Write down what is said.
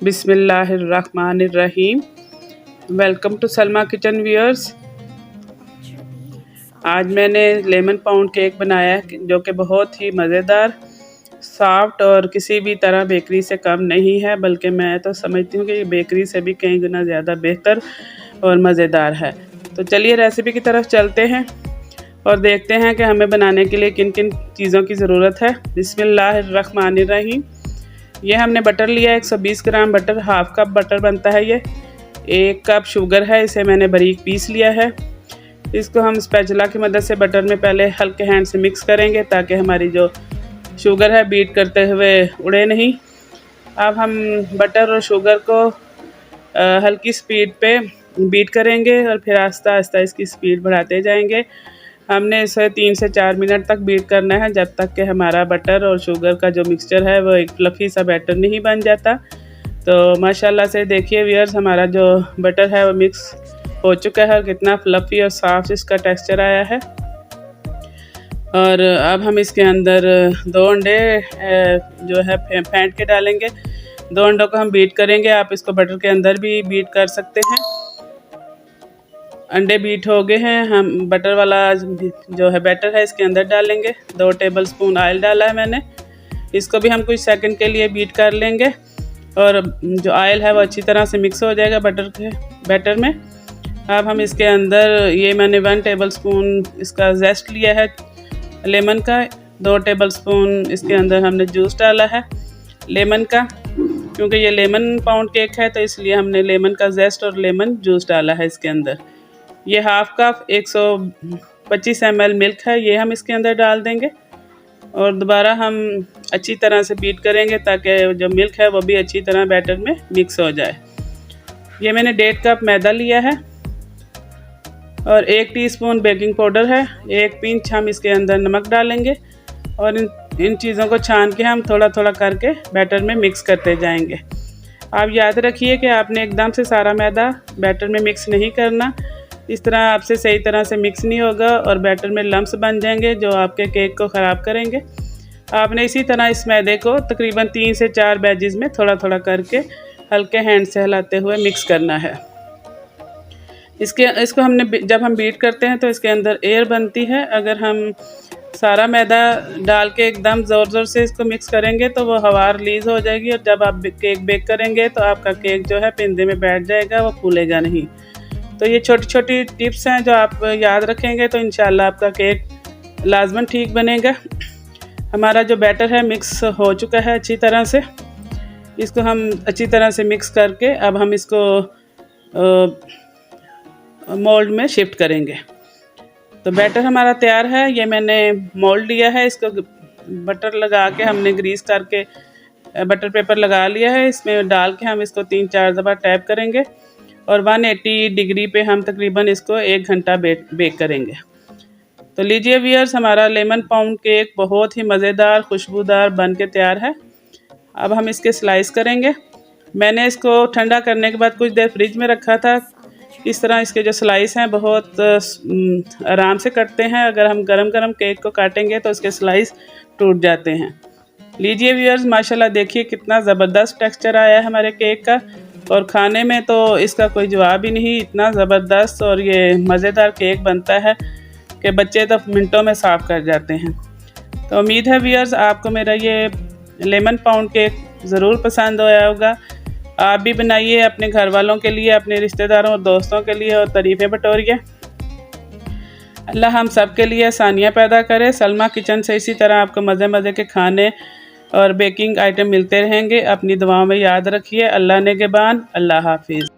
बिस्मिल्लाहिर्रहमानिर्रहीम। Welcome to Salma kitchen viewers. आज मैंने लेमन पाउंड केक बनाया है जो कि बहुत ही मज़ेदार, सॉफ्ट और किसी भी तरह बेकरी से कम नहीं है, बल्कि मैं तो समझती हूँ कि ये बेकरी से भी कई गुना ज़्यादा बेहतर और मज़ेदार है। तो चलिए रेसिपी की तरफ चलते हैं और देखते हैं कि हमें बनाने के लिए किन किन चीज़ों की ज़रूरत है। बिस्मिल्लाहिर्रहमानिर्रहीम। ये हमने बटर लिया है 120 ग्राम बटर, हाफ़ कप बटर बनता है ये। 1 कप शुगर है, इसे मैंने बारीक पीस लिया है। इसको हम स्पैचुला की मदद से बटर में पहले हल्के हैंड से मिक्स करेंगे ताकि हमारी जो शुगर है बीट करते हुए उड़े नहीं। अब हम बटर और शुगर को हल्की स्पीड पे बीट करेंगे और फिर आहिस्ता आहिस्ता इसकी स्पीड बढ़ाते जाएंगे। हमने इसे 3 से 4 मिनट तक बीट करना है, जब तक कि हमारा बटर और शुगर का जो मिक्सचर है वो एक फ्लफ़ी सा बैटर नहीं बन जाता। तो माशाल्लाह से देखिए व्यूअर्स, हमारा जो बटर है वो मिक्स हो चुका है और कितना फ्लफ़ी और सॉफ्ट इसका टेक्सचर आया है। और अब हम इसके अंदर 2 अंडे जो है फेंट के डालेंगे। 2 अंडों को हम बीट करेंगे। आप इसको बटर के अंदर भी बीट कर सकते हैं। अंडे बीट हो गए हैं, हम बटर वाला जो है बैटर है इसके अंदर डालेंगे। 2 टेबलस्पून ऑयल डाला है मैंने। इसको भी हम कुछ सेकंड के लिए बीट कर लेंगे और जो ऑयल है वो अच्छी तरह से मिक्स हो जाएगा बटर के बैटर में। अब हम इसके अंदर ये मैंने 1 टेबलस्पून इसका जेस्ट लिया है लेमन का। 2 टेबलस्पून इसके अंदर हमने जूस डाला है लेमन का, क्योंकि ये लेमन पाउंड केक है तो इसलिए हमने लेमन का जेस्ट और लेमन जूस डाला है इसके अंदर। ये हाफ़ कप 125 ml मिल्क है, ये हम इसके अंदर डाल देंगे और दोबारा हम अच्छी तरह से बीट करेंगे ताकि जो मिल्क है वो भी अच्छी तरह बैटर में मिक्स हो जाए। ये मैंने 1.5 कप मैदा लिया है और 1 टीस्पून बेकिंग पाउडर है। 1 पिंच हम इसके अंदर नमक डालेंगे और इन चीज़ों को छान के हम थोड़ा थोड़ा करके बैटर में मिक्स करते जाएंगे। आप याद रखिए कि आपने एकदम से सारा मैदा बैटर में मिक्स नहीं करना, इस तरह आपसे सही तरह से मिक्स नहीं होगा और बैटर में लम्स बन जाएंगे जो आपके केक को ख़राब करेंगे। आपने इसी तरह इस मैदे को तकरीबन 3 से 4 बैचेस में थोड़ा थोड़ा करके हल्के हैंड से हिलाते हुए मिक्स करना है। इसको हमने जब हम बीट करते हैं तो इसके अंदर एयर बनती है। अगर हम सारा मैदा डाल के एकदम ज़ोर ज़ोर से इसको मिक्स करेंगे तो वो हवा रिलीज़ हो जाएगी और जब आप केक बेक करेंगे तो आपका केक जो है पिंदे में बैठ जाएगा, वो फूलेगा नहीं। तो ये छोटी छोटी टिप्स हैं जो आप याद रखेंगे तो इंशाल्लाह आपका केक लाजमन ठीक बनेगा। हमारा जो बैटर है मिक्स हो चुका है अच्छी तरह से। इसको हम अच्छी तरह से मिक्स करके अब हम इसको मोल्ड में शिफ्ट करेंगे। तो बैटर हमारा तैयार है। ये मैंने मोल्ड लिया है, इसको बटर लगा के हमने ग्रीस करके बटर पेपर लगा लिया है। इसमें डाल के हम इसको 3-4 दफ़ा टैप करेंगे और 180 डिग्री पे हम तकरीबन इसको 1 घंटा बेक करेंगे। तो लीजिए व्यूअर्स, हमारा लेमन पाउंड केक बहुत ही मज़ेदार खुशबूदार बन के तैयार है। अब हम इसके स्लाइस करेंगे। मैंने इसको ठंडा करने के बाद कुछ देर फ्रिज में रखा था। इस तरह इसके जो स्लाइस हैं बहुत आराम से कटते हैं। अगर हम गरम गरम केक को काटेंगे तो इसके स्लाइस टूट जाते हैं। लीजिए व्यूअर्स, माशाल्लाह देखिए कितना ज़बरदस्त टेक्सचर आया है हमारे केक का और खाने में तो इसका कोई जवाब ही नहीं। इतना ज़बरदस्त और ये मज़ेदार केक बनता है कि बच्चे तो मिनटों में साफ़ कर जाते हैं। तो उम्मीद है व्यूअर्स आपको मेरा ये लेमन पाउंड केक ज़रूर पसंद आया होगा। आप भी बनाइए अपने घर वालों के लिए, अपने रिश्तेदारों और दोस्तों के लिए और तारीफ़ें बटोरिए। अल्लाह हम सब के लिए आसानियाँ पैदा करे। सलमा किचन से इसी तरह आपको मज़े मज़े के खाने और बेकिंग आइटम मिलते रहेंगे। अपनी दुआओं में याद रखिए। अल्लाह नेगेबान। अल्लाह हाफिज़।